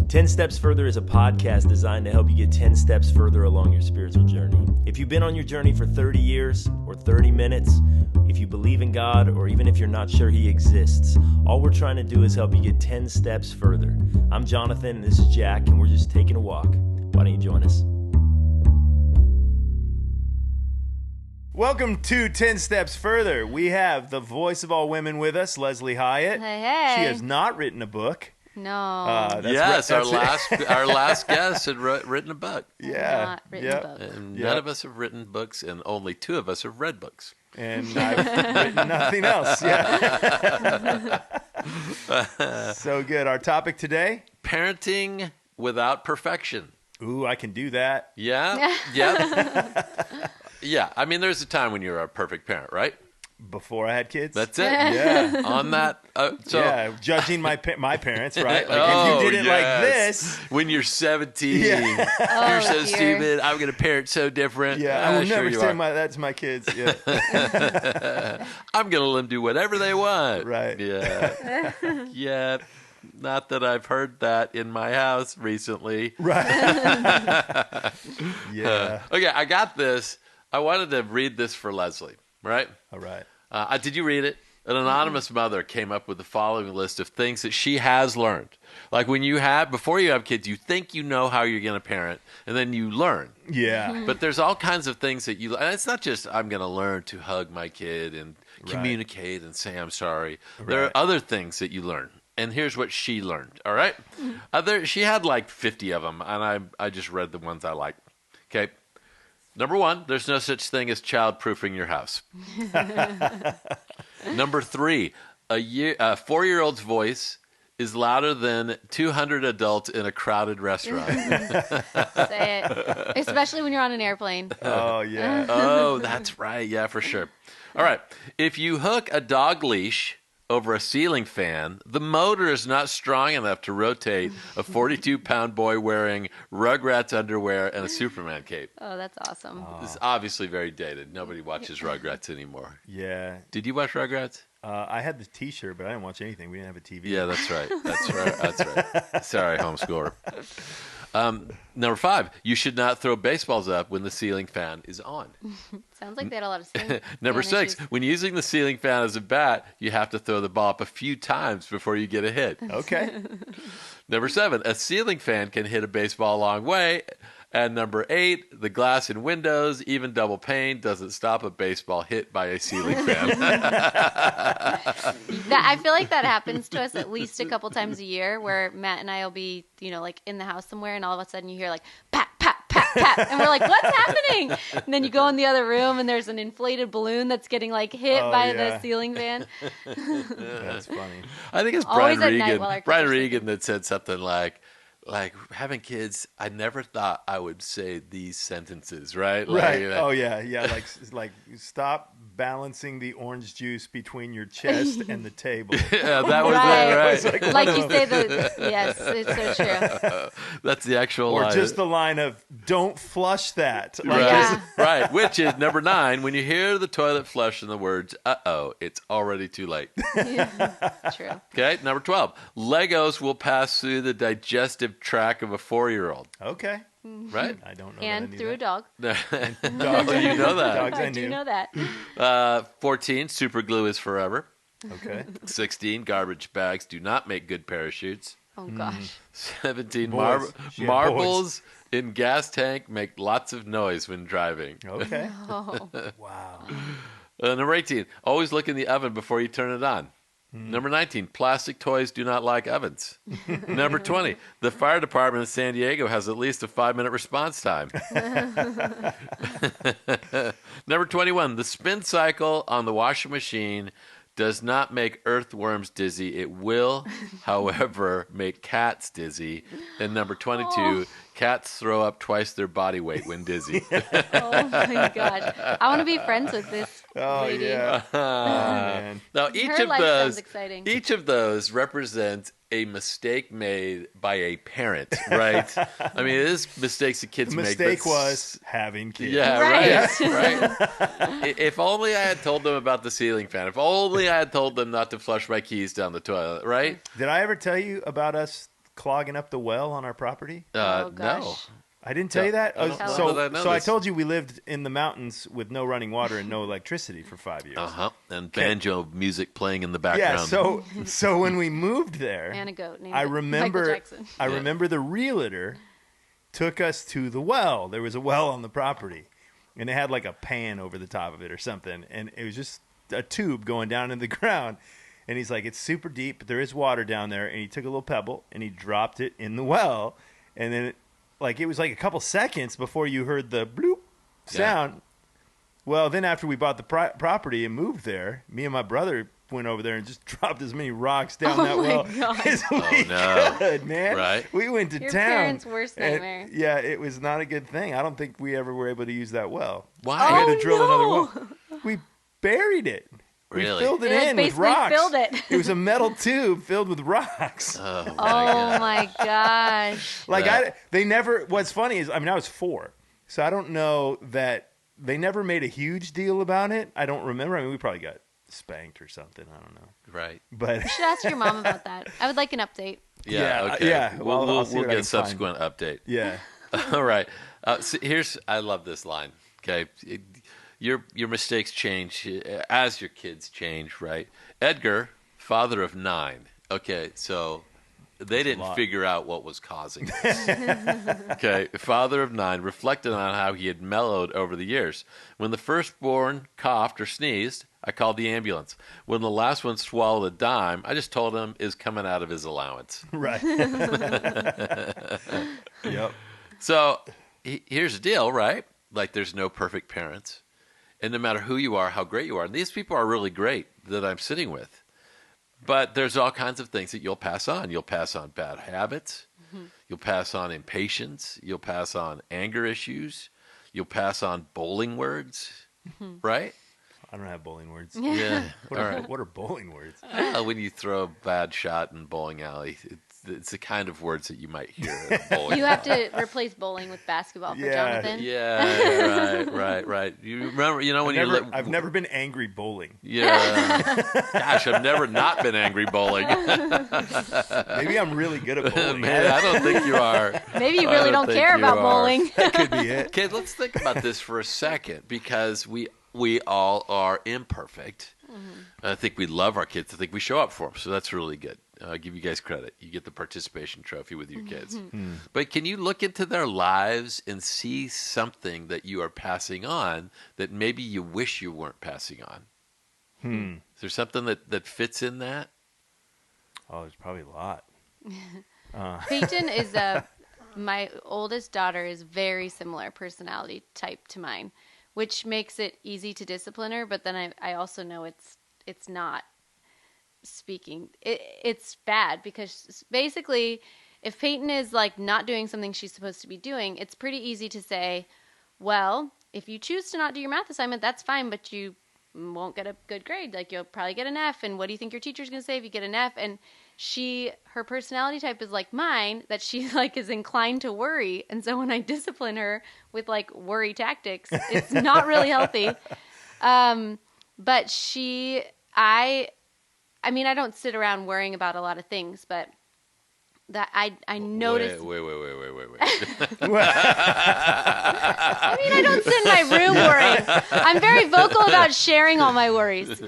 10 Steps Further is a podcast designed to help you get 10 steps further along your spiritual journey. If you've been on your journey for 30 years or 30 minutes, if you believe in God, or even if you're not sure He exists, all we're trying to do is help you get 10 steps further. I'm Jonathan, and this is Jack, and we're just taking a walk. Why don't you join us? Welcome to 10 Steps Further. We have the voice of all women with us, Lesley Hyatt. Hey. She has not written a book. No. Yes, our last guest had written a book. Yeah. Not written a book. And none of us have written books, and only two of us have read books. And I've written nothing else. Yeah. So good. Our topic today? Parenting without perfection. Ooh, I can do that. Yeah? Yeah. Yeah. I mean, there's a time when you're a perfect parent, right? Before I had kids? That's it. Yeah. On that. Judging my parents, right? Like, if you did it like this. When you're 17, Yeah. you're so stupid. I'm going to parent so different. Yeah, I will never say that to my kids. Yeah. I'm going to let them do whatever they want. Right. Yeah. Yeah. Not that I've heard that in my house recently. Right. Yeah. Okay, I got this. I wanted to read this for Lesley, right? All right. Did you read it? An anonymous mother came up with the following list of things that she has learned. Like before you have kids, you think you know how you're going to parent, and then you learn. Yeah. But there's all kinds of things that and it's not just I'm going to learn to hug my kid and communicate and say I'm sorry. Right. There are other things that you learn. And here's what she learned, all right? She had like 50 of them, and I just read the ones I like. Okay. Number 1, there's no such thing as child-proofing your house. Number 3, a 4-year-old's voice is louder than 200 adults in a crowded restaurant. Say it. Especially when you're on an airplane. Oh, yeah. Oh, that's right. Yeah, for sure. All right. If you hook a dog leash over a ceiling fan, the motor is not strong enough to rotate a 42-pound boy wearing Rugrats underwear and a Superman cape. Oh, that's awesome. This is obviously very dated. Nobody watches Rugrats anymore. Yeah. Did you watch Rugrats? I had the T-shirt, but I didn't watch anything. We didn't have a TV. Yeah, that's right. That's right. That's right. Sorry, homeschooler. Number 5, you should not throw baseballs up when the ceiling fan is on. Sounds like they had a lot of ceiling Number fan 6, issues. when using the ceiling fan as a bat, you have to throw the ball up a few times before you get a hit. Okay. Number 7, a ceiling fan can hit a baseball a long way. And number 8, the glass in windows, even double pane, doesn't stop a baseball hit by a ceiling fan. I feel like that happens to us at least a couple times a year, where Matt and I will be, like in the house somewhere, and all of a sudden you hear like pat, pat, pat, pat, and we're like, what's happening? And then you go in the other room, and there's an inflated balloon that's getting like hit by the ceiling fan. That's funny. I think it's Always Brian at night Regan. while our kids Brian are Regan that said something like having kids, I never thought I would say these sentences, right? Right. Oh, yeah. Yeah. Like stop balancing the orange juice between your chest and the table. Yeah, that was Right. it, right? Like you say, yes, it's so true. That's the actual Or line. just the line of, don't flush that. Like, Right. Yeah. Right. Which is number 9, when you hear the toilet flush and the words, uh-oh, it's already too late. True. Okay. Number 12, Legos will pass through the digestive tract of a 4-year-old. Okay. Right? I don't know. And that I knew through a that. dog. Dogs, Oh, you know that. Dogs I I do knew. know that. 14, super glue is forever. Okay. 16, garbage bags do not make good parachutes. Oh, gosh. 17, Boys. She had marbles in gas tank make lots of noise when driving. Okay. Oh. Wow. Number 18, always look in the oven before you turn it on. Number 19, plastic toys do not like ovens. Number 20, the fire department in San Diego has at least a 5-minute response time. Number 21, the spin cycle on the washing machine does not make earthworms dizzy. It will, however, make cats dizzy. And number 22, cats throw up twice their body weight when dizzy. Oh my gosh. I want to be friends with this lady. Yeah. Man. Now, Her life sounds exciting. each of those represents a mistake made by a parent, right? I mean, it is mistakes that kids The make. mistake was having kids. Yeah, Right. right. If only I had told them about the ceiling fan. If only I had told them not to flush my keys down the toilet, right? Did I ever tell you about us clogging up the well on our property? Oh, No. gosh. I didn't tell you that? I don't know So, that I know so I this. told you we lived in the mountains with no running water and no electricity for 5 years. And banjo music playing in the background. Yeah, so when we moved there, And a goat named I Michael remember Jackson. I remember the realtor took us to the well. There was a well on the property, and it had like a pan over the top of it or something, and it was just a tube going down in the ground. And he's like, it's super deep, but there is water down there. And he took a little pebble and he dropped it in the well, and then it was like a couple seconds before you heard the bloop sound. Well, then after we bought the property and moved there, me and my brother went over there and just dropped as many rocks down that well as we could, man. Right. We went to Your town. parents' worst and, nightmare. yeah, it was not a good thing. I don't think we ever were able to use that well. Why? We had to drill another no. well. We buried it. Really? We filled it It in with basically rocks. filled it. It was a metal tube filled with rocks. Oh, my Oh God. my gosh. Like they never. What's funny is, I was 4, so I don't know that they never made a huge deal about it. I don't remember. I mean, we probably got spanked or something. I don't know. Right. But You should ask your mom about that. I would like an update. Yeah. Yeah, Okay. yeah. Well, I'll We'll see what I get can a subsequent update. yeah, All right. So I love this line. Okay. Your mistakes change as your kids change, right? Edgar, father of 9. Okay. So they didn't figure out what was causing this. Okay. Father of 9 reflected on how he had mellowed over the years. When the firstborn coughed or sneezed, I called the ambulance. When the last one swallowed a dime, I just told him it was coming out of his allowance. right. Yep. So here's the deal, right? Like, there's no perfect parents. And no matter who you are, how great you are, and these people are really great that I'm sitting with. But there's all kinds of things that you'll pass on. You'll pass on bad habits. Mm-hmm. You'll pass on impatience. You'll pass on anger issues. You'll pass on bowling words, right? I don't have bowling words. Yeah. What All are, right. what are bowling words? When you throw a bad shot in bowling alley, it's the kind of words that you might hear at a bowling You have to replace bowling with basketball for Yeah. Jonathan. Yeah, right. You remember, when you're... I've never been angry bowling. Yeah. Gosh, I've never not been angry bowling. Maybe I'm really good at bowling. Man, I don't think you are. Maybe you I really don't think care you about are. bowling. That could be it. Okay, let's think about this for a second, because we all are imperfect. I think we love our kids. I think we show up for them, so that's really good. I give you guys credit. You get the participation trophy with your kids. But can you look into their lives and see something that you are passing on that maybe you wish you weren't passing on? Is there something that fits in that? Oh, there's probably a lot. Peyton is my oldest daughter is very similar personality type to mine, which makes it easy to discipline her. But then I also know it's not speaking. It's bad because basically, if Peyton is like not doing something she's supposed to be doing, it's pretty easy to say, well, if you choose to not do your math assignment, that's fine, but you won't get a good grade. Like, you'll probably get an F. And what do you think your teacher's going to say if you get an F? And her personality type is like mine, that she like is inclined to worry. And so when I discipline her with like worry tactics, it's not really healthy. But I mean, I don't sit around worrying about a lot of things, but that I noticed. Wait. I mean, I don't sit in my room worrying. I'm very vocal about sharing all my worries.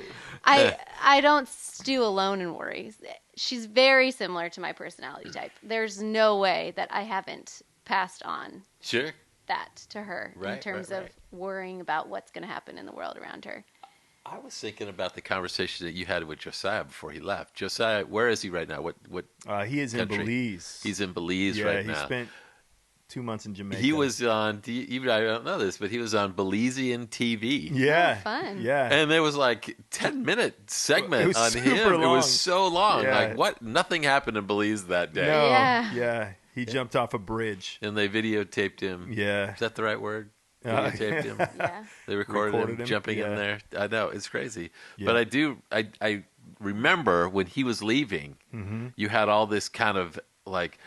I don't stew alone in worries. She's very similar to my personality type. There's no way that I haven't passed on that to her in terms of worrying about what's going to happen in the world around her. I was thinking about the conversation that you had with Josiah before he left. Josiah, where is he right now? What He is country? In Belize. He's in Belize right now. Yeah, he spent 2 months in Jamaica. He was on, even I don't know this, but he was on Belizean TV. Yeah. Oh, fun. Yeah. And there was like 10-minute segment It was on super him. It long. was so long. Yeah. Like, what? Nothing happened in Belize that day. No. Yeah. He jumped off a bridge. And they videotaped him. Yeah. Is that the right word? Videotaped him. Yeah. They recorded him jumping in there. I know, it's crazy. Yeah. But I remember when he was leaving, you had all this kind of like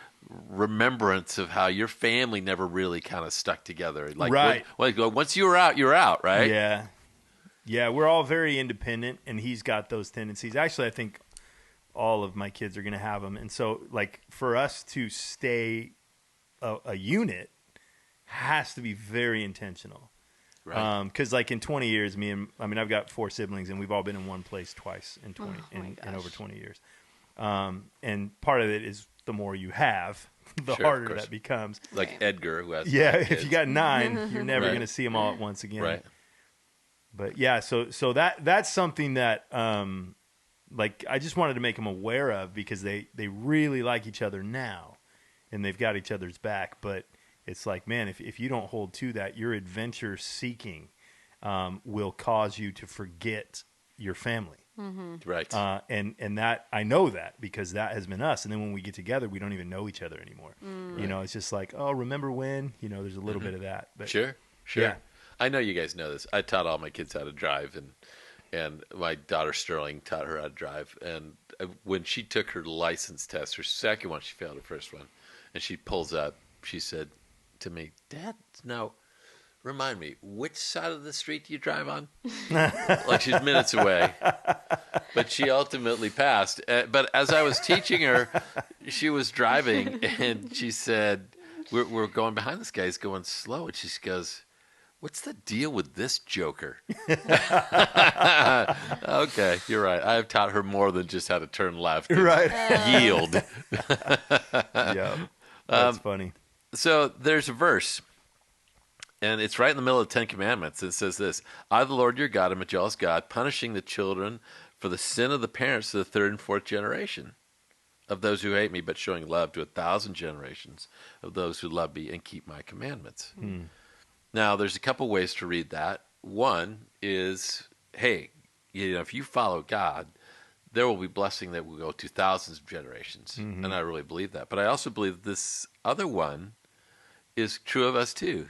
remembrance of how your family never really kind of stuck together. Like, right. Once you're out, right? Yeah. Yeah, we're all very independent, and he's got those tendencies. Actually, I think all of my kids are going to have them. And so, like, for us to stay a unit has to be very intentional. Right. Because, like, in 20 years, I've got 4 siblings, and we've all been in one place twice in in over 20 years. And part of it is the more you have, the Sure, of harder course. that becomes. Like Right. Edgar, who has Yeah, 9 if kids. you got 9, you're never Right. going to see them all at once again. Right. But yeah, so that's something that like I just wanted to make them aware of, because they really like each other now, and they've got each other's back. But it's like, man, if you don't hold to that, your adventure seeking will cause you to forget your family. Right. And that, I know that, because that has been us. And then when we get together, we don't even know each other anymore. You know, it's just like, oh, remember when? You know, there's a little bit of that. But Sure. Yeah. I know you guys know this. I taught all my kids how to drive, and my daughter Sterling taught her how to drive. And when she took her license test, her second one, she failed her first one, and she pulls up. She said to me, "Dad, now remind me, which side of the street do you drive on?" Like she's minutes away, but she ultimately passed. But as I was teaching her, she was driving, and she said, "We're going behind this guy. He's going slow," and she goes, "What's the deal with this joker?" Okay, you're right. I have taught her more than just how to turn left. And Right. Yield. Yeah. That's funny. So there's a verse, and it's right in the middle of the 10 Commandments. It says this: "I, the Lord your God, am a jealous God, punishing the children for the sin of the parents to the 3rd and 4th generation of those who hate me, but showing love to 1,000 generations of those who love me and keep my commandments." Now, there's a couple ways to read that. One is, hey, if you follow God, there will be blessing that will go to thousands of generations. And I really believe that. But I also believe this other one is true of us too,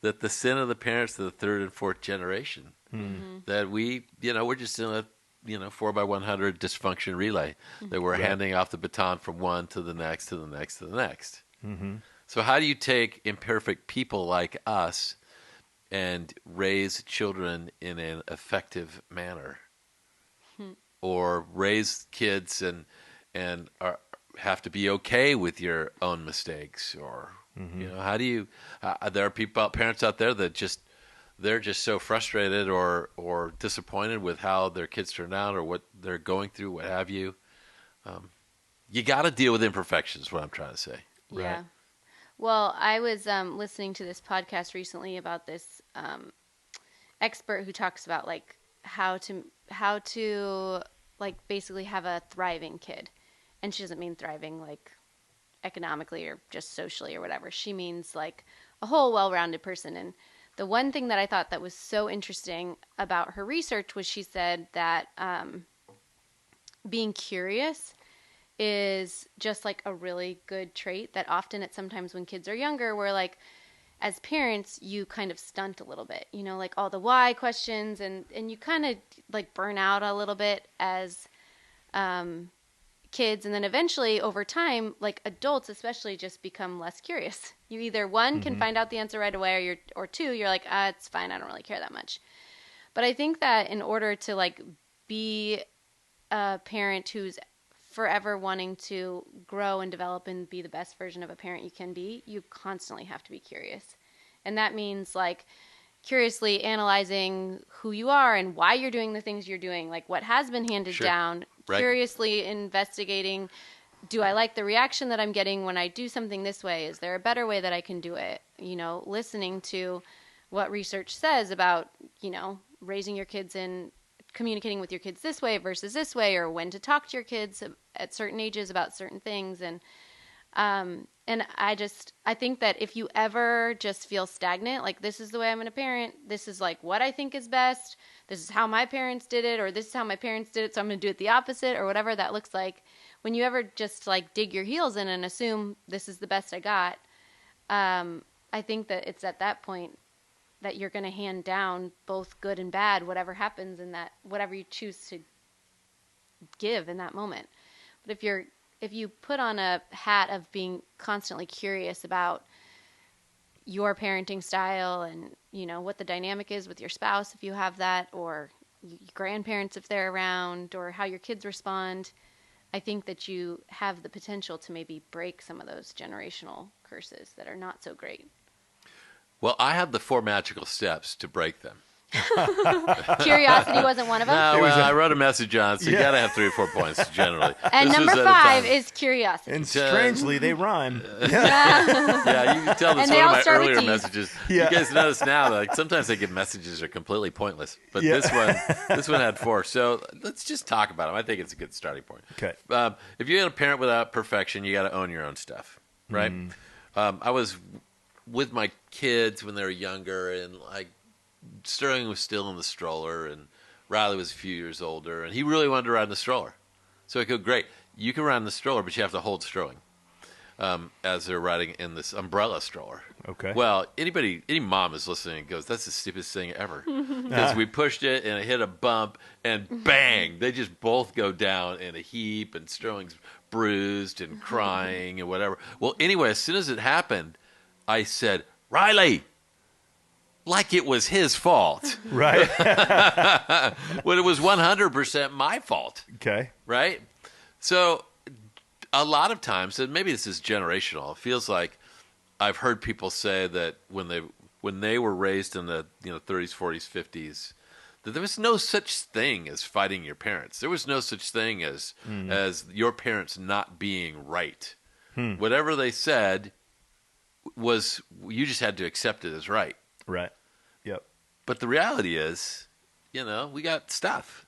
that the sin of the parents to the 3rd and 4th generation, that we're just in a 4x100 dysfunction relay, that we're handing off the baton from one to the next, to the next, to the next. So how do you take imperfect people like us and raise children in an effective manner, or raise kids and have to be okay with your own mistakes? Or how do you? There are parents out there that they're just so frustrated or disappointed with how their kids turn out or what they're going through, what have you. You got to deal with imperfections. Is what I'm trying to say. Yeah. Well, I was listening to this podcast recently about this expert who talks about like how to like basically have a thriving kid, and she doesn't mean thriving like economically or just socially or whatever. She means like a whole well-rounded person. And the one thing that I thought that was so interesting about her research was she said that being curious is just like a really good trait that often it's sometimes when kids are younger, where like as parents you kind of stunt a little bit, like all the why questions, and you kind of like burn out a little bit as kids, and then eventually over time, like adults especially, just become less curious. You either one can find out the answer right away, or two, you're like, it's fine, I don't really care that much. But I think that in order to like be a parent who's forever wanting to grow and develop and be the best version of a parent you can be, you constantly have to be curious. And that means like curiously analyzing who you are and why you're doing the things you're doing, like what has been handed down, Right. Curiously investigating, do I like the reaction that I'm getting when I do something this way? Is there a better way that I can do it? Listening to what research says about, raising your kids and communicating with your kids this way versus this way, or when to talk to your kids at certain ages about certain things. And I think that if you ever just feel stagnant, like this is the way I'm going to parent, this is like what I think is best, this is how my parents did it, or this is how my parents did it, so I'm going to do it the opposite, or whatever that looks like. When you ever just like dig your heels in and assume this is the best I got, I think that it's at that point that you're going to hand down both good and bad, whatever happens in that, whatever you choose to give in that moment. But if you put on a hat of being constantly curious about your parenting style and, what the dynamic is with your spouse, if you have that, or your grandparents if they're around, or how your kids respond, I think that you have the potential to maybe break some of those generational curses that are not so great. Well, I have the 4 magical steps to break them. Curiosity wasn't one of them? No, well, I wrote a message on it, so you got to have 3 or 4 points generally. And This number was at a 5 time- is curiosity. And strangely, they rhyme. Yeah, you can tell this And one they of all my start with earlier Ds. messages. Yeah. You guys notice now that like, sometimes I give messages that are completely pointless, but Yeah. this one had 4. So let's just talk about them. I think it's a good starting point. Okay. If you're a parent without perfection, you got to own your own stuff, right? I was with my kids when they were younger, and like Sterling was still in the stroller, and Riley was a few years older, and he really wanted to ride in the stroller. So I go, great, you can ride in the stroller, but you have to hold Sterling as they're riding in this umbrella stroller. Okay. Well, any mom is listening and goes, that's the stupidest thing ever. Because we pushed it, and it hit a bump, and bang, they just both go down in a heap, and Sterling's bruised and crying and whatever. Well, anyway, as soon as it happened, I said, Riley, like it was his fault. Right. When it was 100% my fault, Okay. right? So a lot of times, and maybe this is generational, it feels like I've heard people say that when they were raised in the 30s, 40s, 50s, that there was no such thing as fighting your parents. There was no such thing as your parents not being right. Whatever they said was, you just had to accept it as right. Right. Yep. But the reality is, we got stuff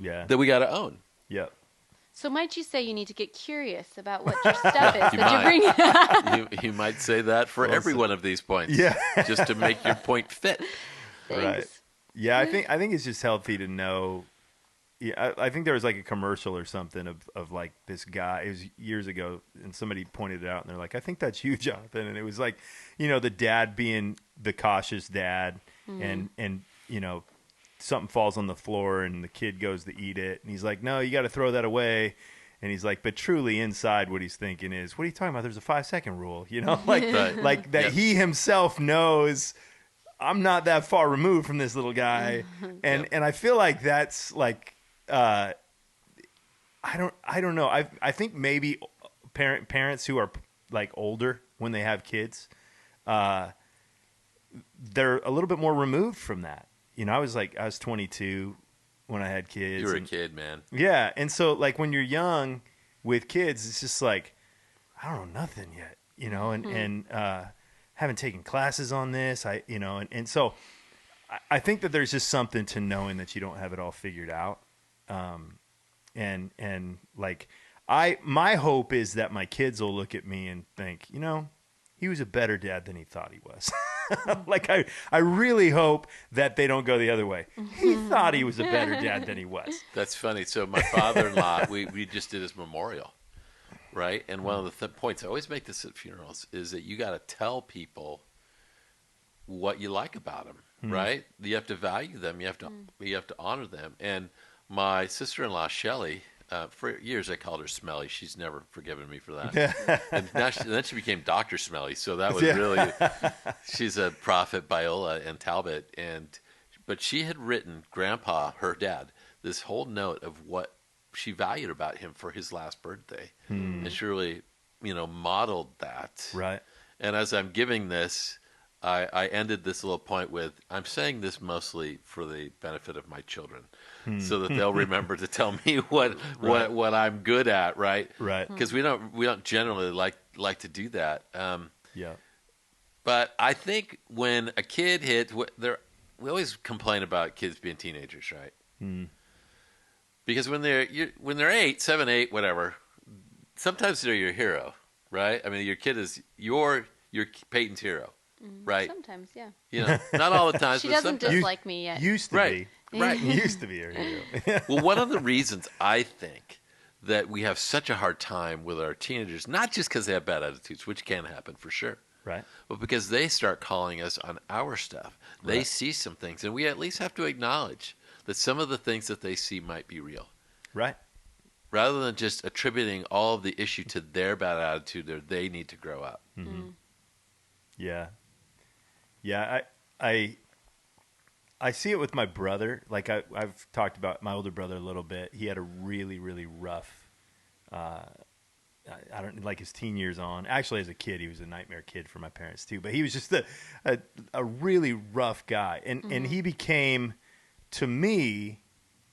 Yeah. that we got to own. Yep. So might you say you need to get curious about what your stuff is You that you're might. bringing? You might say that for every one of these points. Yeah. Just to make your point fit. Right. Thanks. Yeah, I think it's just healthy to know. Yeah, I think there was like a commercial or something of like this guy. It was years ago, and somebody pointed it out, and they're like, "I think that's you, Jonathan." And it was like, the dad being the cautious dad, and something falls on the floor, and the kid goes to eat it, and he's like, "No, you got to throw that away." And he's like, but truly inside, what he's thinking is, "What are you talking about? There's a 5-second rule, like Right. like that." Yep. He himself knows. I'm not that far removed from this little guy, and I feel like that's like I don't know. I think maybe parents who are like older when they have kids, they're a little bit more removed from that. I was 22 when I had kids. You were a kid, man. Yeah, and so like when you're young with kids, it's just like I don't know nothing yet, and haven't taken classes on this. And so I think that there's just something to knowing that you don't have it all figured out. And like my hope is that my kids will look at me and think, he was a better dad than he thought he was. Like I really hope that they don't go the other way. He thought he was a better dad than he was. That's funny. So my father-in-law, we just did his memorial, right? And one of the points I always make this at funerals is that you got to tell people what you like about them, right? You have to value them. You have to honor them. And my sister-in-law Shelley, for years I called her Smelly. She's never forgiven me for that. And then she became Dr. Smelly. So that was really. She's a prophet, Biola and Talbot, but she had written Grandpa, her dad, this whole note of what she valued about him for his last birthday, and she really, modeled that. Right. And as I'm giving this, I ended this little point with, I'm saying this mostly for the benefit of my children, so that they'll remember to tell me what I'm good at, right? Right. Because we don't generally like to do that. Yeah. But I think when a kid hits, we always complain about kids being teenagers, right? Because when they're 8, 7, 8, whatever, sometimes they're your hero, right? I mean, your kid is your Peyton's hero, right? Sometimes, yeah. Not all the time. She but doesn't sometimes. dislike me yet. Used to Right. be. Right. Used to be her hero. Well, one of the reasons I think that we have such a hard time with our teenagers, not just because they have bad attitudes, which can happen for sure, Right. but because they start calling us on our stuff. They Right. see some things, and we at least have to acknowledge that some of the things that they see might be real. Right. Rather than just attributing all of the issue to their bad attitude, or they need to grow up. Yeah. Yeah, I see it with my brother. Like I've talked about my older brother a little bit. He had a really, really rough I don't like his teen years on. Actually, as a kid, he was a nightmare kid for my parents too. But he was just a really rough guy, and he became, to me,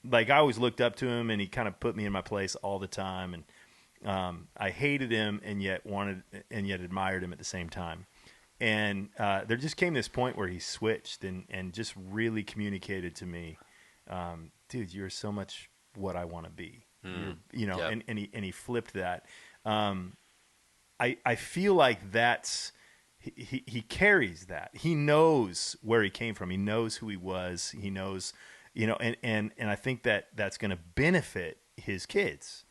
like I always looked up to him, and he kind of put me in my place all the time, and I hated him, and yet admired him at the same time. And there just came this point where he switched and just really communicated to me, dude, you're so much what I want to be. Yep. And he flipped that. I feel like that's he carries that. He knows where he came from. He knows who he was. He knows, and I think that's going to benefit his kids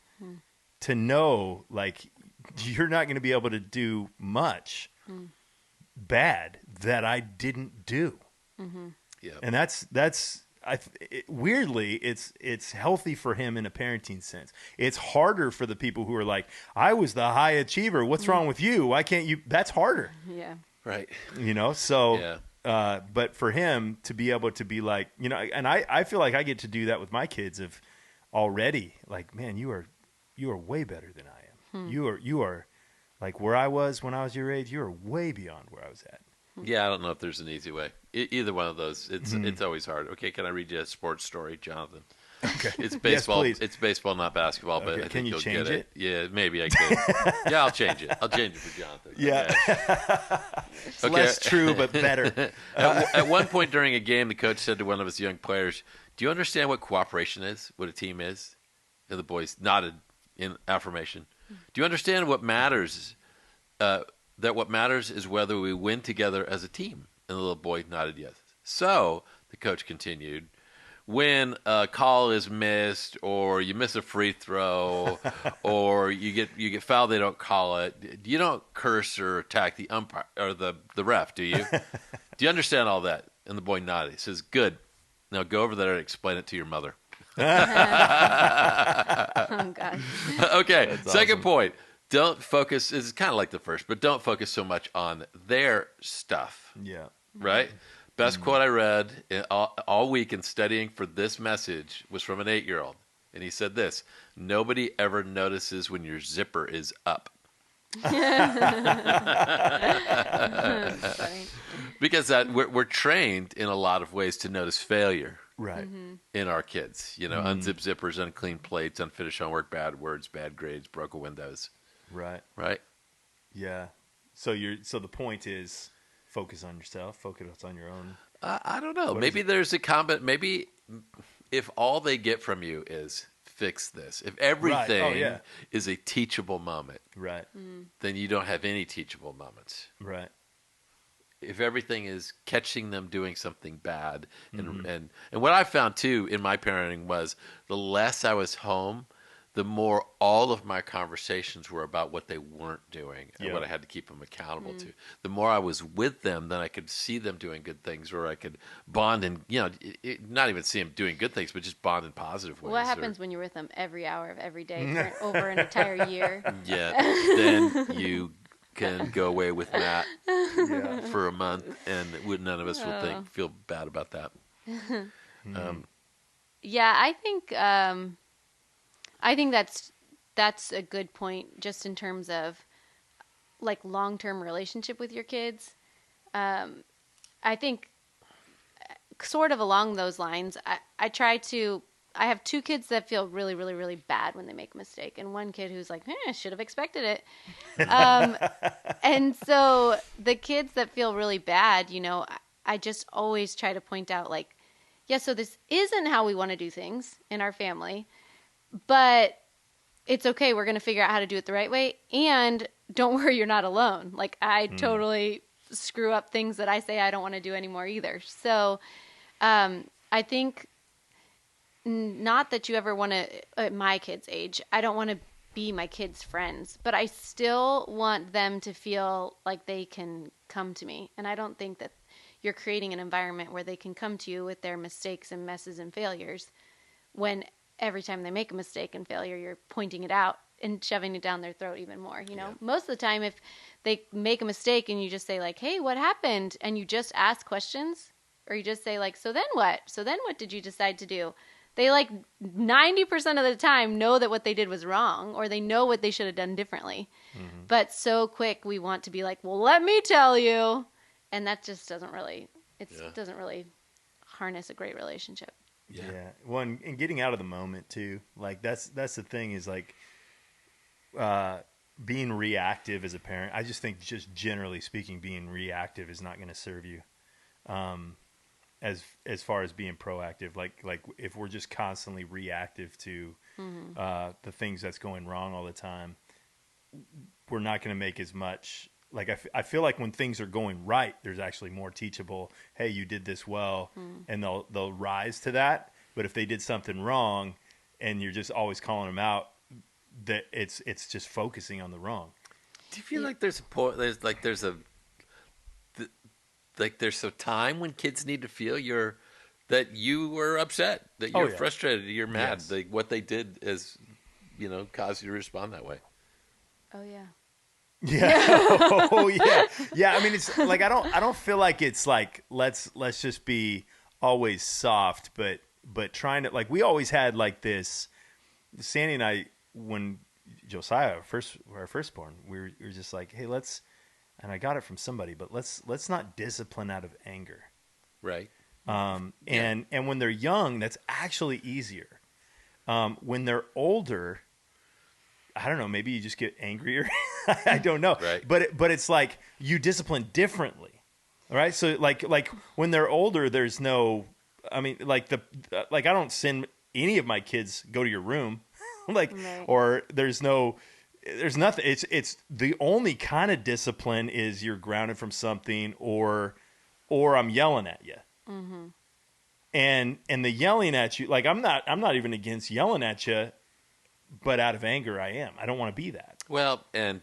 to know, like, you're not going to be able to do much bad that I didn't do. Yeah. And that's weirdly, it's healthy for him in a parenting sense. It's harder for the people who are like, I was the high achiever. What's wrong with you? Why can't you? That's harder. Yeah. Right. So, Yeah. but for him to be able to be like, and I feel like I get to do that with my kids of already, like, man, you are way better than I am. You are like where I was when I was your age. You are way beyond where I was at. Yeah, I don't know if there's an easy way. Either one of those, it's always hard. Okay, can I read you a sports story, Jonathan? Okay. It's baseball. Yes, please. It's baseball, not basketball. But I Can think you you'll change get it? Yeah, maybe I could. Yeah, I'll change it. I'll change it for Jonathan. Yeah. Okay. It's less true, but better. At one point during a game, the coach said to one of his young players, "Do you understand what cooperation is? What a team is?" And the boys nodded in affirmation. Do you understand what matters? That what matters is whether we win together as a team. And the little boy nodded yes. So the coach continued, when a call is missed, or you miss a free throw, or you get fouled, they don't call it. You don't curse or attack the umpire or the ref, do you? Do you understand all that? And the boy nodded. He says, "Good. Now go over there and explain it to your mother." Oh God. Okay. That's Second awesome. point. Don't focus. It's kind of like the first, but don't focus so much on their stuff. Yeah. Right? Best quote I read all week in studying for this message was from an 8-year-old. And he said this: "Nobody ever notices when your zipper is up." Funny. Because we're trained in a lot of ways to notice failure Right. in our kids. Unzipped zippers, unclean plates, unfinished homework, bad words, bad grades, broken windows. Right. Right? Yeah. So the point is, focus on yourself. Focus on your own. I don't know. What Maybe is it? there's a comment. Maybe if all they get from you is fix this, if everything is a teachable moment, Right. then you don't have any teachable moments. Right. If everything is catching them doing something bad, and what I found too in my parenting was the less I was home, the more all of my conversations were about what they weren't doing and what I had to keep them accountable to. The more I was with them, then I could see them doing good things, or I could bond and, not even see them doing good things, but just bond in positive ways. What happens when you're with them every hour of every day for over an entire year? Yeah, then you can go away with Matt for a month, and none of us will feel bad about that. Yeah, I think that's a good point, just in terms of like long-term relationship with your kids. I think sort of along those lines, I have 2 kids that feel really, really, really bad when they make a mistake, and one kid who's like, should have expected it. And so the kids that feel really bad, I just always try to point out, like, so this isn't how we want to do things in our family, but it's okay. We're going to figure out how to do it the right way. And don't worry, you're not alone. Like, I totally screw up things that I say I don't want to do anymore either. So I think not that you ever want to, at my kids' age, I don't want to be my kids' friends, but I still want them to feel like they can come to me. And I don't think that you're creating an environment where they can come to you with their mistakes and messes and failures when every time they make a mistake and failure, you're pointing it out and shoving it down their throat even more. Most of the time, if they make a mistake and you just say, like, "Hey, what happened?" and you just ask questions, or you just say, like, "So then what? So then what did you decide to do?" They like 90% of the time know that what they did was wrong, or they know what they should have done differently. Mm-hmm. But so quick we want to be like, well, let me tell you. And that just doesn't really harness a great relationship. Yeah. Well, and getting out of the moment too. Like that's the thing is like being reactive as a parent. I just think just generally speaking, being reactive is not going to serve you. As far as being proactive, like if we're just constantly reactive to the things that's going wrong all the time, we're not going to make as much. Like I feel like when things are going right, there's actually more teachable. Hey, you did this well, and they'll rise to that. But if they did something wrong, and you're just always calling them out, that it's just focusing on the wrong. Do you feel like there's a point? There's a time when kids need to feel that you were upset, that you're frustrated, you're mad. Yes. Like what they did is, caused you to respond that way. Oh yeah. Yeah. Oh yeah. Yeah. I mean, it's like I don't feel like it's like let's just be always soft, but trying to like we always had like this. Sandy and I, when Josiah our firstborn, we were just like, hey, let's. And I got it from somebody, but let's not discipline out of anger, right? And when they're young, that's actually easier. When they're older, I don't know. Maybe you just get angrier. I don't know. Right. But it's like you discipline differently, all right? So like when they're older, there's no. I mean, like I don't send any of my kids go to your room, like right. or there's nothing. It's the only kind of discipline is you're grounded from something or I'm yelling at you. Mm-hmm. And the yelling at you, like I'm not even against yelling at you, but out of anger I am. I don't want to be that. Well, and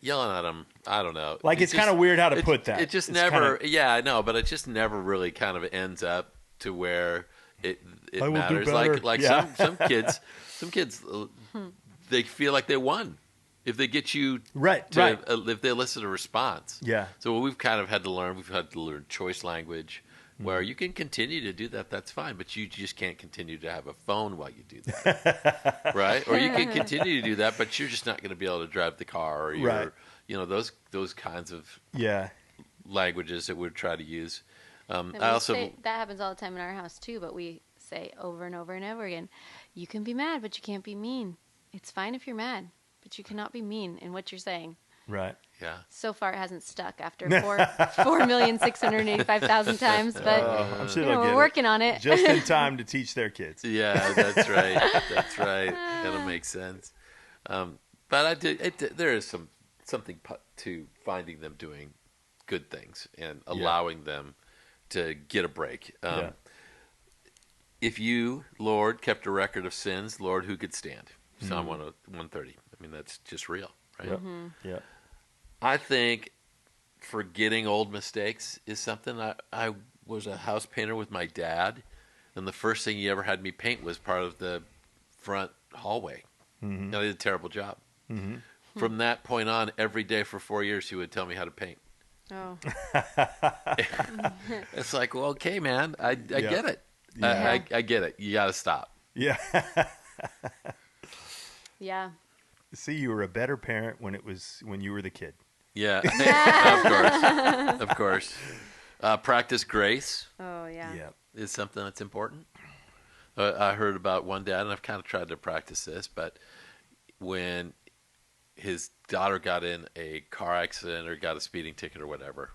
yelling at them, I don't know. Like it's kind of weird how to put that. It just it's never, kinda, yeah, I know, but it just never really kind of ends up to where it matters. Like yeah. some kids, they feel like they won. If they get you right. If they elicit a response. Yeah. So what we've kind of had to learn, choice language, where you can continue to do that. That's fine, but you just can't continue to have a phone while you do that, right? Or you can continue to do that, but you're just not going to be able to drive the car, or right. Those kinds of languages that we'd try to use. That happens all the time in our house too. But we say over and over and over again, you can be mad, but you can't be mean. It's fine if you're mad, but you cannot be mean in what you're saying. Right. Yeah. So far, it hasn't stuck after 4,685,000 times, but I'm sure we're working on it. Just in time to teach their kids. Yeah, that's right. That's right. That'll make sense. But there is something to finding them doing good things and allowing them to get a break. If you, Lord, kept a record of sins, Lord, who could stand? Psalm 130. I mean, that's just real, right? Yep. Mm-hmm. Yeah. I think forgetting old mistakes is something. I was a house painter with my dad, and the first thing he ever had me paint was part of the front hallway. Mm-hmm. I did a terrible job. Mm-hmm. From that point on, every day for 4 years, he would tell me how to paint. Oh. It's like, well, okay, man, I get it. Yeah. I get it. You got to stop. Yeah. Yeah. See, you were a better parent when you were the kid. Yeah. Of course. Practice grace. Oh, yeah. Yeah. Is something that's important. I heard about one dad, and I've kind of tried to practice this, but when his daughter got in a car accident or got a speeding ticket or whatever,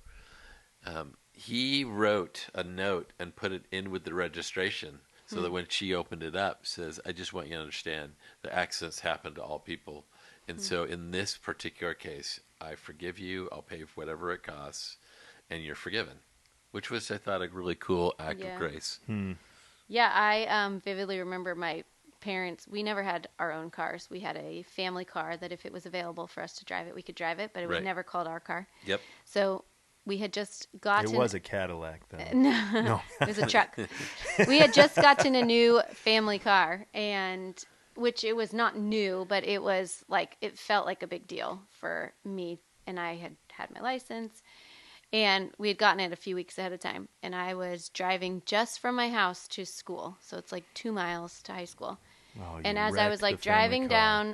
he wrote a note and put it in with the registration so that when she opened it up, says, I just want you to understand the accidents happen to all people. And so in this particular case, I forgive you. I'll pay for whatever it costs, and you're forgiven, which was, I thought, a really cool act of grace. Yeah, I vividly remember my parents. We never had our own cars. We had a family car that if it was available for us to drive it, we could drive it, but it was never called our car. Yep. So we had just gotten... It was a Cadillac, though. No. It was a truck. We had just gotten a new family car, and which it was not new, but it was like, it felt like a big deal for me, and I had my license. And we had gotten it a few weeks ahead of time. And I was driving just from my house to school. So it's like 2 miles to high school. Oh, And as I was like driving down,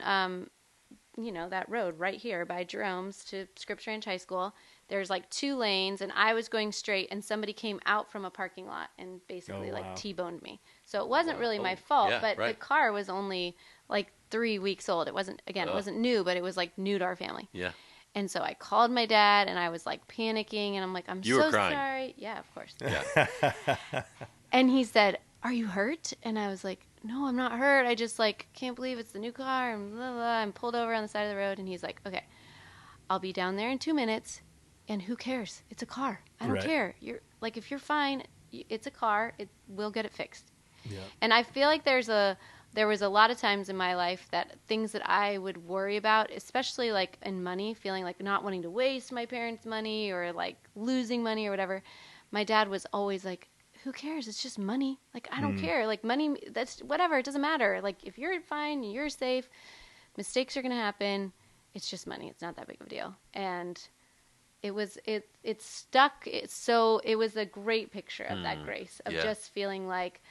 that road right here by Jerome's to Scripps Ranch High School, there's like 2 lanes, and I was going straight, and somebody came out from a parking lot and basically like T-boned me. So it wasn't really my fault, but the car was only like 3 weeks old. It wasn't new, but it was like new to our family. Yeah. And so I called my dad, and I was like panicking, and I'm like, I'm so sorry. Yeah, of course. Yeah. And he said, "Are you hurt?" And I was like, "No, I'm not hurt. I just like can't believe it's the new car." And blah, blah. I'm pulled over on the side of the road, and he's like, "Okay, I'll be down there in 2 minutes, and who cares? It's a car. I don't care. You're like, if you're fine, it's a car. We'll get it fixed." Yeah. And I feel like there was a lot of times in my life that things that I would worry about, especially like in money, feeling like not wanting to waste my parents' money or like losing money or whatever. My dad was always like, "Who cares? It's just money. Like, I don't care. Like, money, that's whatever. It doesn't matter. Like, if you're fine, you're safe, mistakes are going to happen. It's just money. It's not that big of a deal." And it stuck. It was a great picture of that grace of just feeling like,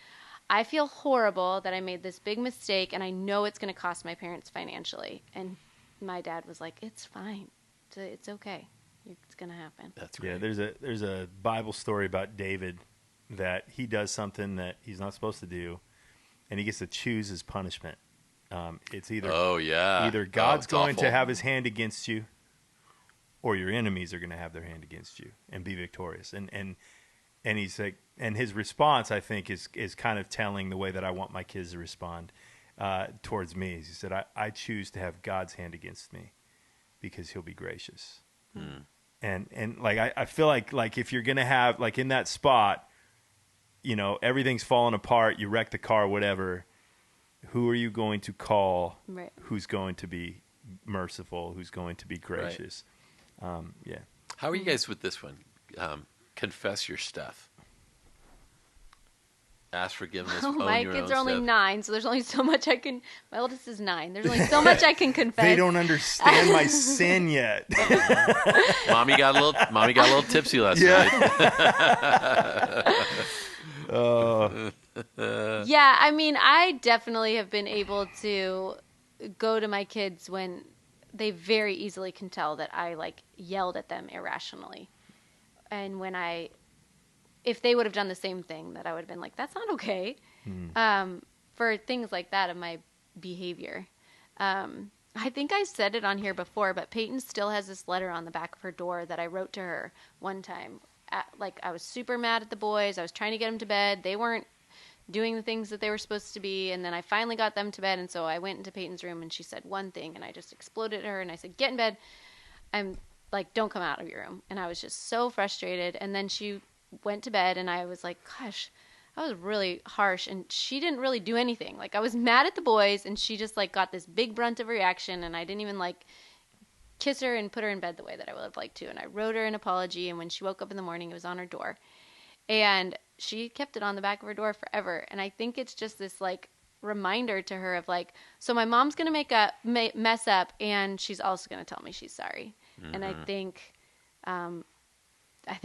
I feel horrible that I made this big mistake, and I know it's going to cost my parents financially. And my dad was like, "It's fine. It's okay. It's going to happen." That's great. Yeah, there's a Bible story about David that he does something that he's not supposed to do, and he gets to choose his punishment. It's either God's going to have his hand against you, or your enemies are going to have their hand against you and be victorious. And he's like, and his response, I think, is kind of telling the way that I want my kids to respond towards me. He said, I choose to have God's hand against me because he'll be gracious. And like, I feel like if you're going to have, like in that spot, everything's falling apart, you wreck the car, whatever, who are you going to call? Right. Who's going to be merciful? Who's going to be gracious? Right. How are you guys with this one? Confess your stuff. Ask forgiveness. My kids are only 9, so there's only so much I can. My oldest is 9. There's only so much I can confess. They don't understand my sin yet. Mommy got a little tipsy last night. Yeah, I mean, I definitely have been able to go to my kids when they very easily can tell that I like yelled at them irrationally. And if they would have done the same thing, that I would have been like, "That's not okay." For things like that of my behavior. I think I said it on here before, but Peyton still has this letter on the back of her door that I wrote to her one time. I was super mad at the boys. I was trying to get them to bed. They weren't doing the things that they were supposed to be. And then I finally got them to bed. And so I went into Peyton's room, and she said one thing, and I just exploded at her. And I said, "Get in bed. I'm like, don't come out of your room." And I was just so frustrated. And then she went to bed, and I was like, gosh, that was really harsh. And she didn't really do anything. Like, I was mad at the boys, and she just like got this big brunt of reaction, and I didn't even like kiss her and put her in bed the way that I would have liked to. And I wrote her an apology, and when she woke up in the morning, it was on her door. And she kept it on the back of her door forever. And I think it's just this like reminder to her of like, so my mom's going to mess up, and she's also going to tell me she's sorry. And I think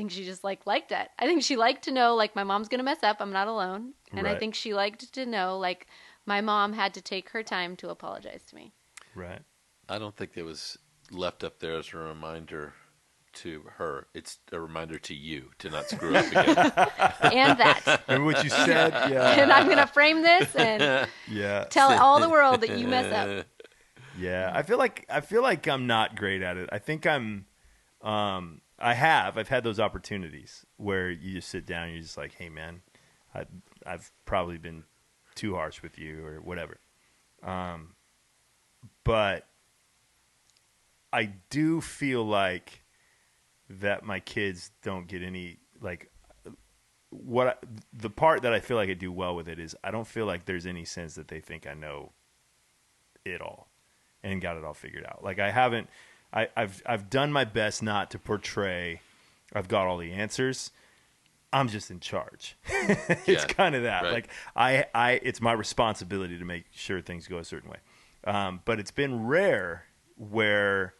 she just liked that. I think she liked to know like my mom's going to mess up. I'm not alone. And I think she liked to know like my mom had to take her time to apologize to me. Right. I don't think it was left up there as a reminder to her. It's a reminder to you to not screw up again. And that. Remember what you said? Yeah. And I'm going to frame this and tell all the world that you mess up. Yeah, I feel like I'm not great at it. I think I've had those opportunities where you just sit down and you're just like, "Hey man, I've probably been too harsh with you," or whatever. But I do feel like that my kids don't get any like the part that I feel like I do well with it is I don't feel like there's any sense that they think I know it all and got it all figured out. Like I've done my best not to portray I've got all the answers. I'm just in charge. It's kind of that. Right. Like it's my responsibility to make sure things go a certain way. But it's been rare where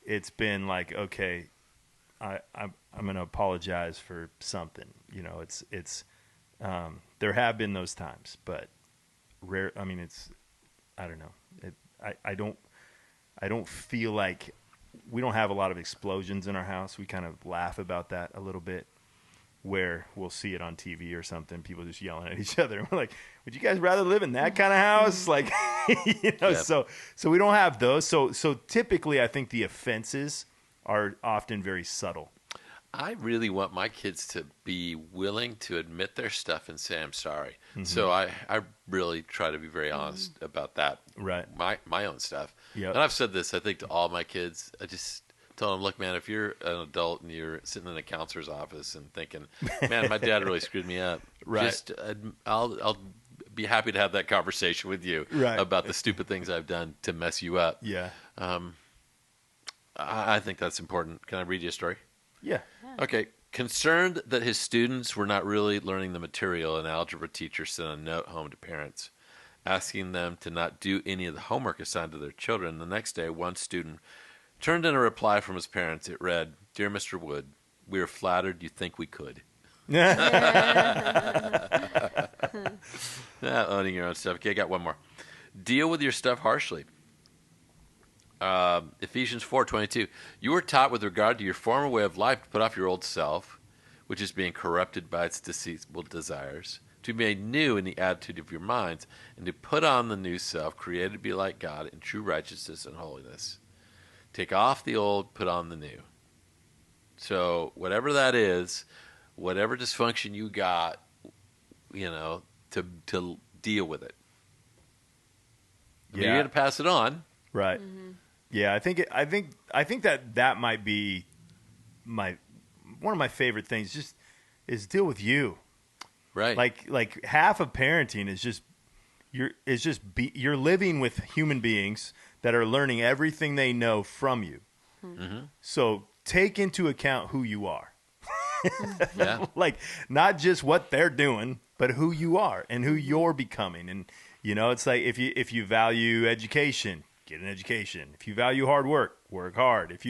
it's been like, okay, I'm going to apologize for something. You know, it's there have been those times, but rare. I mean, I don't know. I don't feel like we don't have a lot of explosions in our house. We kind of laugh about that a little bit, where we'll see it on TV or something. People just yelling at each other. And we're like, would you guys rather live in that kind of house? Like, you know, Yep. so we don't have those. So typically I think the offenses are often very subtle. I really want my kids to be willing to admit their stuff and say, I'm sorry. So I really try to be very honest about that. Right. My own stuff. Yep. And I've said this, I think, to all my kids. I just tell them, look, man, if you're an adult and you're sitting in a counselor's office and thinking, man, my dad really screwed me up. Right. Just, I'll be happy to have that conversation with you Right. about the stupid things I've done to mess you up. Yeah. I think that's important. Can I read you a story? Yeah. Okay. Concerned that his students were not really learning the material, an algebra teacher sent a note home to parents asking them to not do any of the homework assigned to their children. The next day, one student turned in a reply from his parents. It read, Dear Mr. Wood, we are flattered you think we could. Owning your own stuff. Okay, I got one more. Deal with your stuff harshly. Ephesians 4:22. You were taught with regard to your former way of life to put off your old self, which is being corrupted by its deceitful desires, to be made new in the attitude of your minds, and to put on the new self, created to be like God in true righteousness and holiness. Take off the old, put on the new. So whatever that is, whatever dysfunction you got, you know, to deal with it. I mean, you're going to pass it on. Right. Yeah, I think that might be one of my favorite things. Is deal with you. Right. Like half of parenting is just you're living with human beings that are learning everything they know from you. Mm-hmm. So take into account who you are. Yeah. Like not just what they're doing, but who you are and who you're becoming. And you know, it's like if you value education, get an education. If you value hard work, work hard. If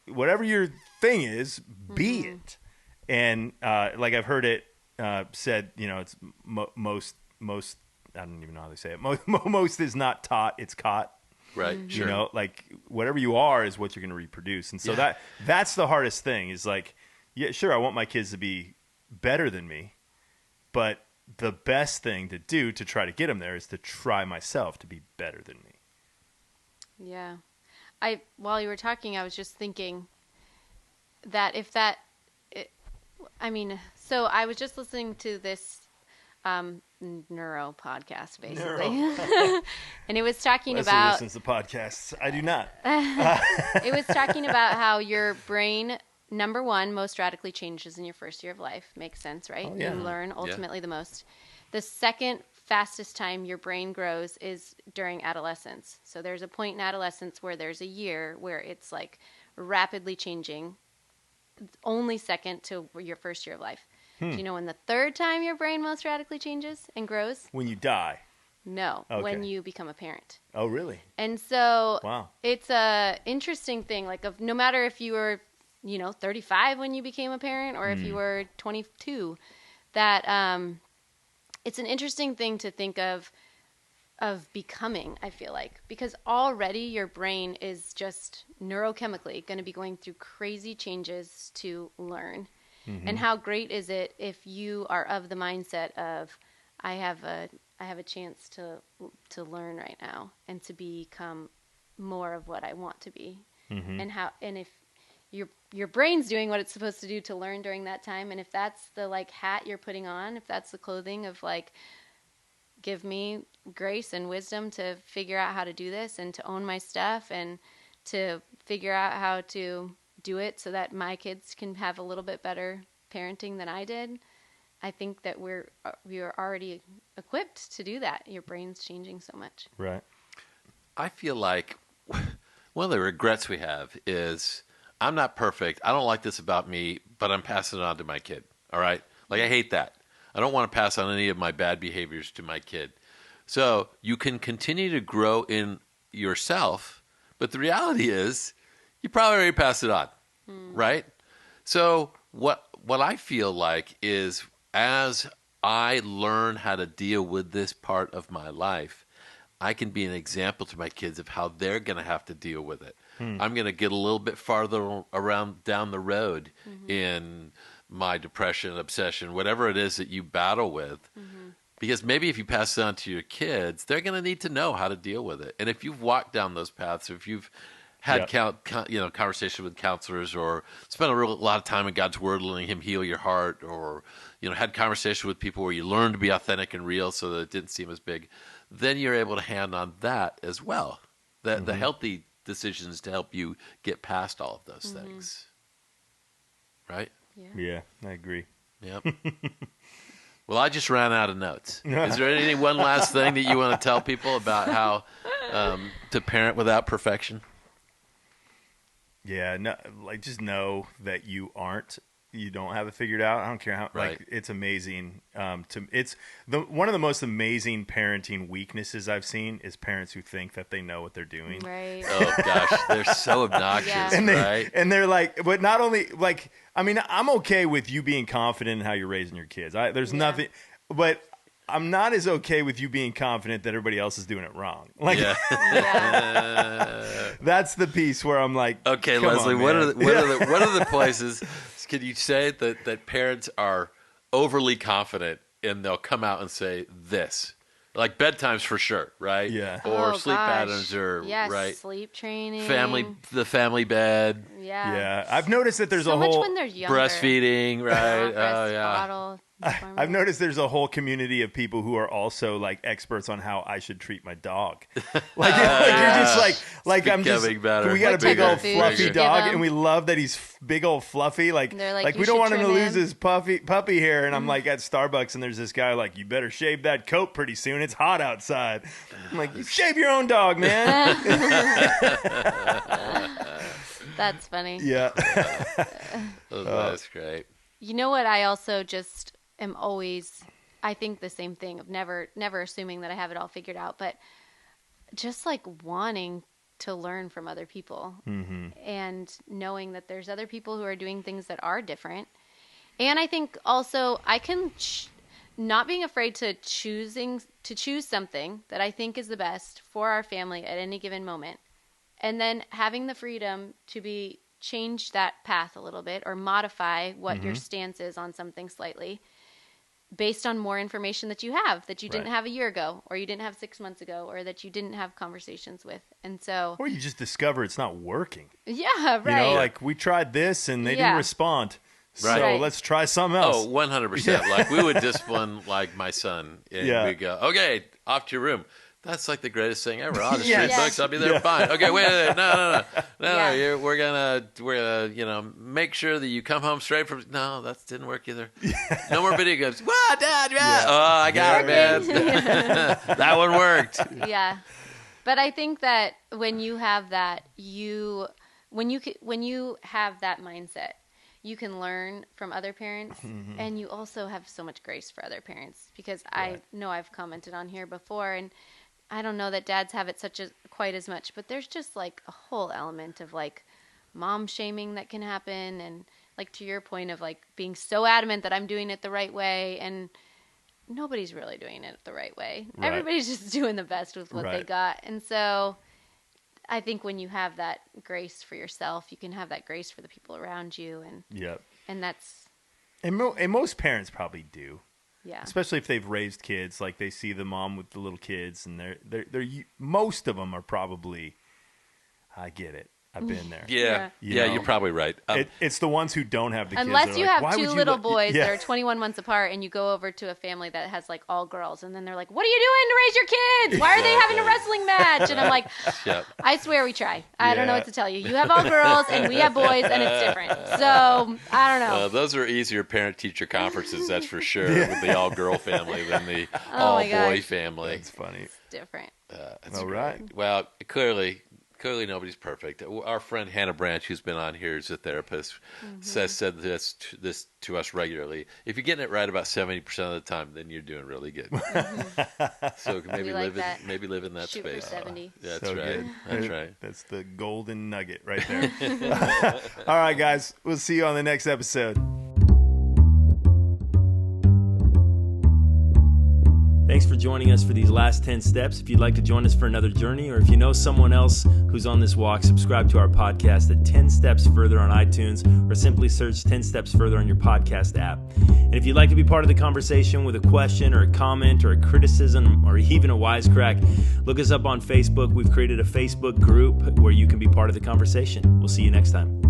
whatever your thing is, be it. And like I've heard it said, you know, it's most. I don't even know how they say it. Most is not taught; it's caught. Right. You Sure. know, like whatever you are is what you're going to reproduce. And so that's the hardest thing. Is like, yeah, sure, I want my kids to be better than me, but the best thing to do to try to get them there is to try myself to be better than me. Yeah. While you were talking, I was just thinking that so I was just listening to this neuro podcast, basically. And it was talking Lesley about... listens to podcasts. I do not. It was talking about how your brain, number one, most radically changes in your first year of life. Makes sense, right? Oh, yeah. You learn ultimately the most. The second fastest time your brain grows is during adolescence. So there's a point in adolescence where there's a year where it's like rapidly changing, only second to your first year of life. Do you know when the third time your brain most radically changes and grows? When you die. No, Okay. when you become a parent. Oh, really? And so Wow. it's a interesting thing. Like, no matter if you were, 35 when you became a parent or if you were 22, that it's an interesting thing to think of becoming, I feel like, because already your brain is just neurochemically going to be going through crazy changes to learn. And how great is it if you are of the mindset of, I have a chance to learn right now and to become more of what I want to be. And if your brain's doing what it's supposed to do to learn during that time, and if that's the like hat you're putting on, if that's the clothing of like, give me grace and wisdom to figure out how to do this and to own my stuff and to figure out how to do it so that my kids can have a little bit better parenting than I did. I think that we are already equipped to do that. Your brain's changing so much. Right. I feel like one of the regrets we have is I'm not perfect. I don't like this about me, but I'm passing it on to my kid. All right? Like, I hate that. I don't want to pass on any of my bad behaviors to my kid. So you can continue to grow in yourself, but the reality is you probably already passed it on. right? So what I feel like is as I learn how to deal with this part of my life, I can be an example to my kids of how they're going to have to deal with it. I'm going to get a little bit farther around down the road in my depression, obsession, whatever it is that you battle with. Because maybe if you pass it on to your kids, they're going to need to know how to deal with it. And if you've walked down those paths, or if you've had conversation with counselors, or spent a lot of time in God's Word, letting Him heal your heart, or had conversation with people where you learned to be authentic and real, so that it didn't seem as big, then you're able to hand on that as well. The healthy decisions to help you get past all of those things, right? Yeah, I agree. Yep. Well, I just ran out of notes. Is there one last thing that you want to tell people about how to parent without perfection? Yeah, no, just know that you don't have it figured out. I don't care how, Right. it's amazing. It's one of the most amazing parenting weaknesses I've seen is parents who think that they know what they're doing. Right. Oh gosh, they're so obnoxious, Yeah. right? And they're like, but not only I'm okay with you being confident in how you're raising your kids. There's nothing, but I'm not as okay with you being confident that everybody else is doing it wrong. Yeah. That's the piece where I'm like, okay, come Lesley, on, what man. are the places? Can you say that parents are overly confident and they'll come out and say this? Like bedtimes for sure, right? Yeah. Or sleep gosh. patterns, or Yes, right, sleep training. the family bed, Yeah. I've noticed that there's so a much whole when they're younger. breastfeeding, right? Breast Oh yeah. bottle. I've noticed there's a whole community of people who are also like experts on how I should treat my dog. Like you're just I'm just becoming better. we got a What big type old of food fluffy you give dog him? and we love that he's big old fluffy. Like They're like, we "You don't should want him to trim lose him." his puppy hair. And I'm like at Starbucks and there's this guy like, you better shave that coat pretty soon. It's hot outside. I'm like, you shave your own dog, man. That's funny. Yeah. That's great. You know what? I also just am always, I think the same thing of never assuming that I have it all figured out, but just like wanting to learn from other people and knowing that there's other people who are doing things that are different. And I think also I can not being afraid to choose something that I think is the best for our family at any given moment. And then having the freedom to change that path a little bit or modify what your stance is on something slightly based on more information that you have that you didn't have a year ago, or you didn't have 6 months ago, or that you didn't have conversations with. And so, Or you just discover it's not working. yeah, right. You know, like we tried this and they didn't respond. Right. So Right. let's try something else. Oh, 100%. Like we would discipline like my son, and we'd go, "Okay, off to your room." That's like the greatest thing ever. I'll just read Yes. books. I'll be there fine. Okay, wait. No. Yeah. We're gonna make sure that you come home straight from. No, that didn't work either. No more video games. What, Dad? Yeah. Oh, I got it, man. That one worked. Yeah. But I think that when you have that, when you have that mindset, you can learn from other parents, and you also have so much grace for other parents, because I know I've commented on here before, and I don't know that dads have it quite as much, but there's just like a whole element of like mom shaming that can happen, and like to your point of like being so adamant that I'm doing it the right way, and nobody's really doing it the right way. Right. Everybody's just doing the best with what they Right. got. And so I think when you have that grace for yourself, you can have that grace for the people around you, and that's And most parents probably do. yeah. Especially if they've raised kids, like they see the mom with the little kids, and they're most of them are probably, I get it. I've been there. Yeah, You know, you're probably right. It's the ones who don't have the kids. Unless that are you like, have "Why two would you little let-" boys Yeah. that are 21 months apart, and you go over to a family that has like all girls, and then they're like, "What are you doing to raise your kids? Why are they having a wrestling match?" And I'm like, Yep. I swear we try. I don't know Yeah. what to tell you. You have all girls, and we have boys, and it's different. So I don't know. Those are easier parent-teacher conferences, that's for sure, with the all-girl family than the Oh my all-boy gosh. family. It's funny. It's different. That's All great. right. Well, clearly, Clearly, nobody's perfect. Our friend Hannah Branch, who's been on here as a therapist, said this to us regularly. If you're getting it right about 70% of the time, then you're doing really good. So maybe live in that Shoot space. For 70. That's So right. good. That's right. That's the golden nugget right there. All right, guys. We'll see you on the next episode. Thanks for joining us for these last 10 steps. If you'd like to join us for another journey, or if you know someone else who's on this walk, subscribe to our podcast at 10 Steps Further on iTunes, or simply search 10 Steps Further on your podcast app. And if you'd like to be part of the conversation with a question or a comment or a criticism or even a wisecrack, look us up on Facebook. We've created a Facebook group where you can be part of the conversation. We'll see you next time.